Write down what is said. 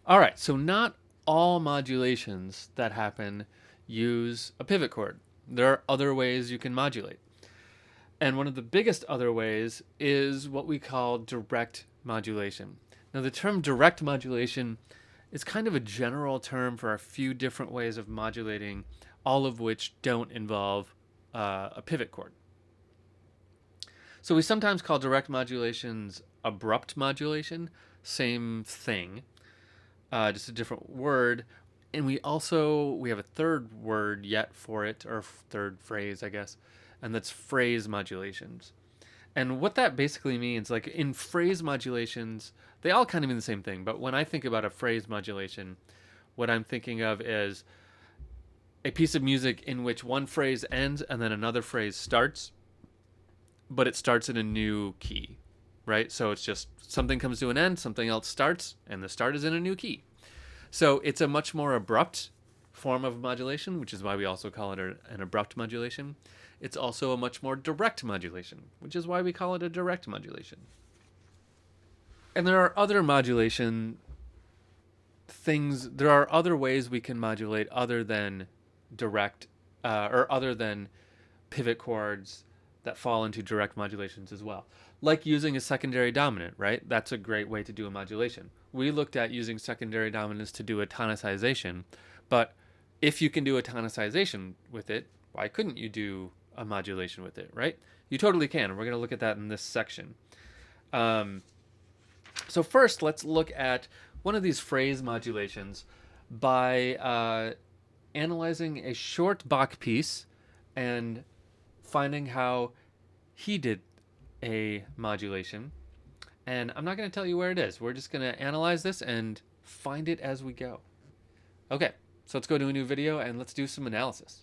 All right, so not all modulations that happen use a pivot chord. There are other ways you can modulate. And one of the biggest other ways is what we call direct modulation. Now, the term direct modulation is kind of a general term for a few different ways of modulating, all of which don't involve a pivot chord. So we sometimes call direct modulations abrupt modulation, same thing, just a different word. And we have a third word yet for it, or third phrase, I guess, and that's phrase modulations. And what that basically means, like in phrase modulations, they all kind of mean the same thing. But when I think about a phrase modulation, what I'm thinking of is a piece of music in which one phrase ends and then another phrase starts, but it starts in a new key, right? So it's just something comes to an end, something else starts, and the start is in a new key. So it's a much more abrupt form of modulation, which is why we also call it an abrupt modulation. It's also a much more direct modulation, which is why we call it a direct modulation. And there are other modulation things, there are other ways we can modulate other than direct or other than pivot chords that fall into direct modulations as well. Like using a secondary dominant, right? That's a great way to do a modulation. We looked at using secondary dominants to do a tonicization, but if you can do a tonicization with it, why couldn't you do a modulation with it, right? You totally can. We're going to look at that in this section. Um, so first, let's look at one of these phrase modulations by analyzing a short Bach piece and finding how he did a modulation. And I'm not going to tell you where it is. We're just going to analyze this and find it as we go. Okay, so let's go to a new video and let's do some analysis.